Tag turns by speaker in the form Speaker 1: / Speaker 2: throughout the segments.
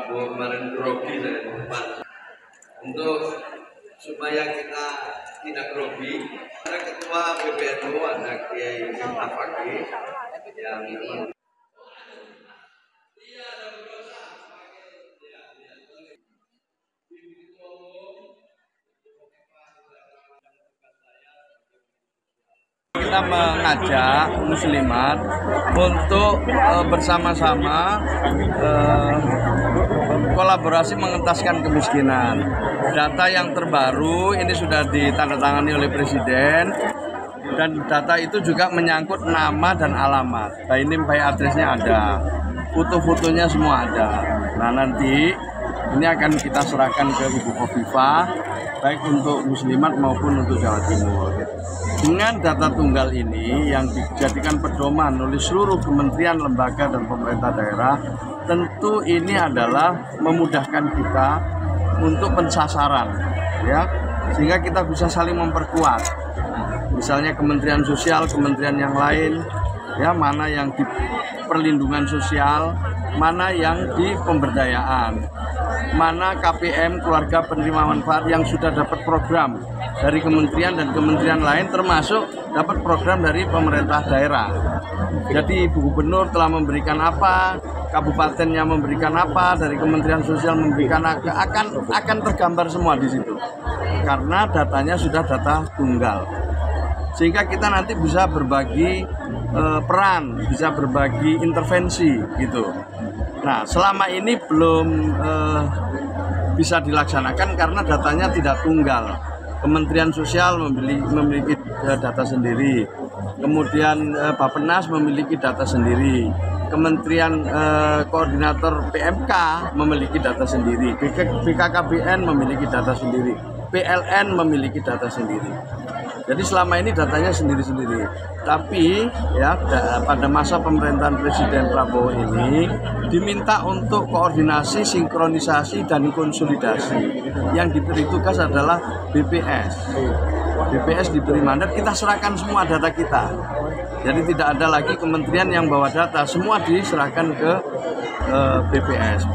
Speaker 1: Prabowo kemarin grogi saya untuk supaya kita tidak grogi. Ada Ketua PBNU, ada Kiai Miftah Fakih yang kita mengajak muslimat untuk bersama-sama kolaborasi mengentaskan kemiskinan. Data yang terbaru ini sudah ditandatangani oleh Presiden dan data itu juga menyangkut nama dan alamat. Nah, ini by address-nya ada, foto-fotonya semua ada. Nah, nanti ini akan kita serahkan ke Ibu Khofifah, baik untuk muslimat maupun untuk Jawa Timur. Dengan data tunggal ini yang dijadikan pedoman oleh seluruh kementerian, lembaga, dan pemerintah daerah, tentu ini adalah memudahkan kita untuk pensasaran, ya, sehingga kita bisa saling memperkuat. Misalnya Kementerian Sosial, kementerian yang lain, ya, mana yang di perlindungan sosial, mana yang di pemberdayaan, mana KPM, keluarga penerima manfaat yang sudah dapat program dari kementerian dan kementerian lain, termasuk dapat program dari pemerintah daerah. Jadi Ibu Gubernur telah memberikan apa, kabupatennya memberikan apa, dari Kementerian Sosial memberikan akan tergambar semua di situ. Karena datanya sudah data tunggal. Sehingga kita nanti bisa berbagi peran, bisa berbagi intervensi gitu. Nah, selama ini belum bisa dilaksanakan karena datanya tidak tunggal. Kementerian Sosial memiliki data sendiri, kemudian Bappenas memiliki data sendiri, Kementerian Koordinator PMK memiliki data sendiri, BKKBN memiliki data sendiri, PLN memiliki data sendiri. Jadi selama ini datanya sendiri-sendiri. Tapi ya pada masa pemerintahan Presiden Prabowo ini diminta untuk koordinasi, sinkronisasi, dan konsolidasi. Yang diberi tugas adalah BPS. BPS diberi mandat, kita serahkan semua data kita. Jadi tidak ada lagi kementerian yang bawa data, semua diserahkan ke BPS.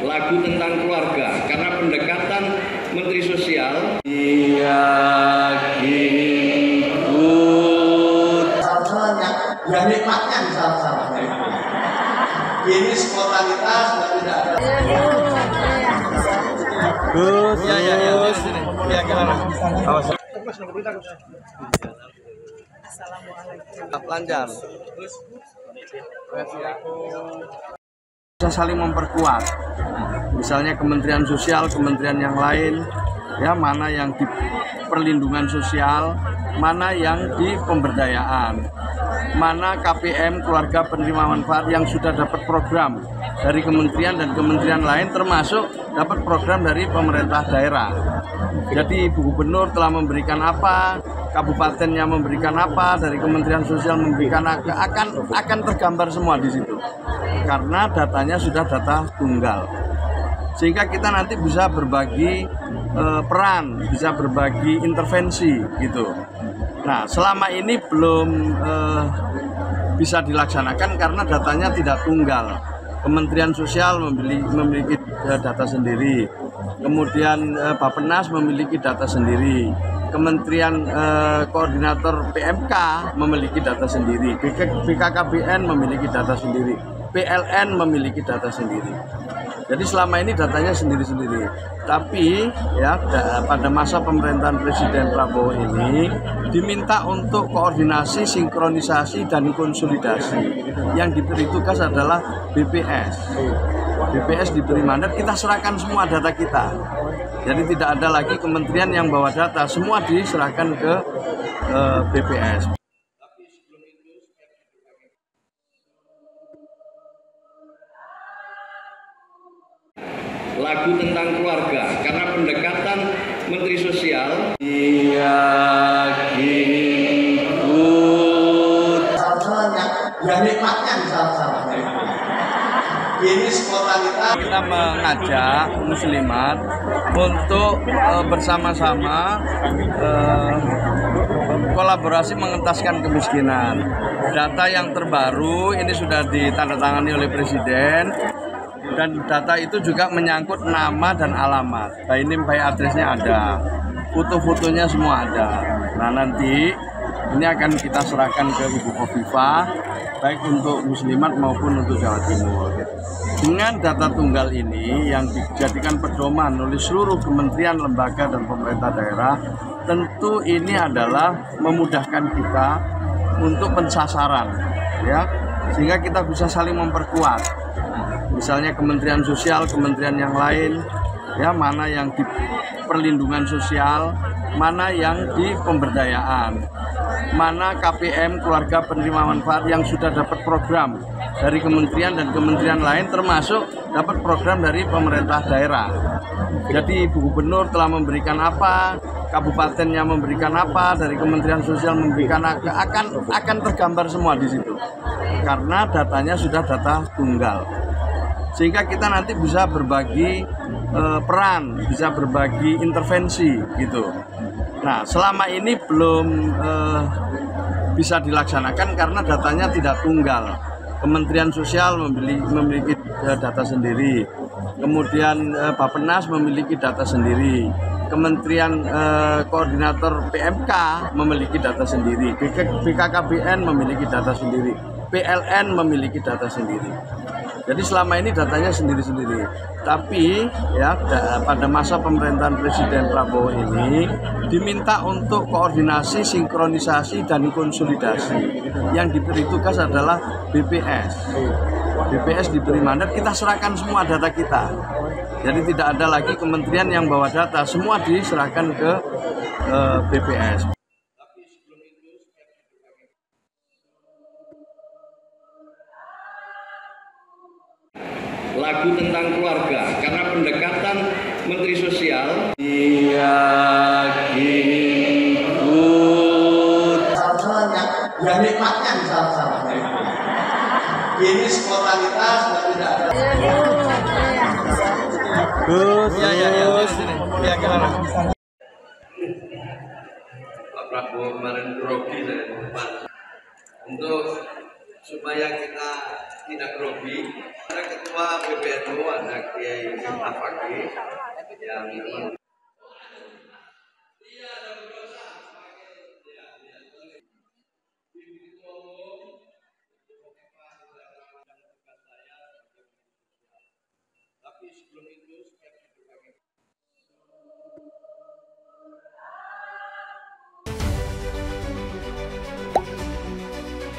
Speaker 1: Lagu tentang keluarga, karena pendekatan Menteri Sosial
Speaker 2: yang nikmatnya bersama-sama. Ini spontanitas dan tidak ada.
Speaker 1: Gus, ya gimana? Awas. Lancar. Bisa saling memperkuat. Misalnya Kementerian Sosial, kementerian yang lain, ya, mana yang di perlindungan sosial, mana yang di pemberdayaan, mana KPM, keluarga penerima manfaat yang sudah dapat program dari kementerian dan kementerian lain, termasuk dapat program dari pemerintah daerah. Jadi Ibu Gubernur telah memberikan apa, kabupatennya memberikan apa, dari Kementerian Sosial memberikan akan tergambar semua di situ. Karena datanya sudah data tunggal. Sehingga kita nanti bisa berbagi peran, bisa berbagi intervensi gitu. Nah, selama ini belum bisa dilaksanakan karena datanya tidak tunggal. Kementerian Sosial memiliki data sendiri, kemudian Bappenas memiliki data sendiri, Kementerian Koordinator PMK memiliki data sendiri, BKKBN memiliki data sendiri, PLN memiliki data sendiri. Jadi selama ini datanya sendiri-sendiri. Tapi ya pada masa pemerintahan Presiden Prabowo ini diminta untuk koordinasi, sinkronisasi, dan konsolidasi. Yang diberi tugas adalah BPS. BPS diberi mandat, kita serahkan semua data kita. Jadi tidak ada lagi kementerian yang bawa data, semua diserahkan ke BPS. Lagu tentang keluarga, karena pendekatan Menteri Sosial
Speaker 2: yang nikmatnya bersama-sama. Ini spontanitas.
Speaker 1: Kita mengajak muslimat untuk bersama-sama kolaborasi mengentaskan kemiskinan. Data yang terbaru ini sudah ditandatangani oleh Presiden, dan data itu juga menyangkut nama dan alamat. By name by address-nya ada, foto-fotonya semua ada. Nah, nanti ini akan kita serahkan ke Ibu Khofifah, baik untuk Muslimat maupun untuk Jawa Timur. Dengan data tunggal ini yang dijadikan pedoman oleh seluruh kementerian, lembaga, dan pemerintah daerah, tentu ini adalah memudahkan kita untuk pensasaran, ya, sehingga kita bisa saling memperkuat. Misalnya Kementerian Sosial, kementerian yang lain, ya, mana yang di perlindungan sosial, mana yang di pemberdayaan, mana KPM, keluarga penerima manfaat yang sudah dapat program dari kementerian dan kementerian lain, termasuk dapat program dari pemerintah daerah. Jadi Ibu Gubernur telah memberikan apa, kabupatennya memberikan apa, dari Kementerian Sosial memberikan akan tergambar semua di situ. Karena datanya sudah data tunggal. Sehingga kita nanti bisa berbagi peran, bisa berbagi intervensi gitu. Nah, selama ini belum bisa dilaksanakan karena datanya tidak tunggal. Kementerian Sosial memiliki data sendiri, kemudian Bappenas memiliki data sendiri, Kementerian Koordinator PMK memiliki data sendiri, BKKBN memiliki data sendiri, PLN memiliki data sendiri. Jadi selama ini datanya sendiri-sendiri. Tapi ya pada masa pemerintahan Presiden Prabowo ini diminta untuk koordinasi, sinkronisasi, dan konsolidasi. Yang diberi tugas adalah BPS. BPS diberi mandat, kita serahkan semua data kita. Jadi tidak ada lagi kementerian yang bawa data, semua diserahkan ke BPS. Lagu tentang keluarga, karena pendekatan Menteri Sosial
Speaker 2: yang nikmatnya di salah-salah. Ini spontanitas dan tidak ada.
Speaker 1: Gus, ya, gimana? Pak Prabowo kemarin grogi saya tempat untuk supaya kita tidak grogi. Ada Ketua PBNU, ada Kiai Afaki yang tapi sebelum itu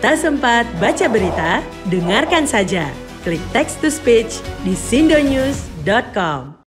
Speaker 3: tak sempat baca berita? Dengarkan saja. Klik text to speech di sindonews.com.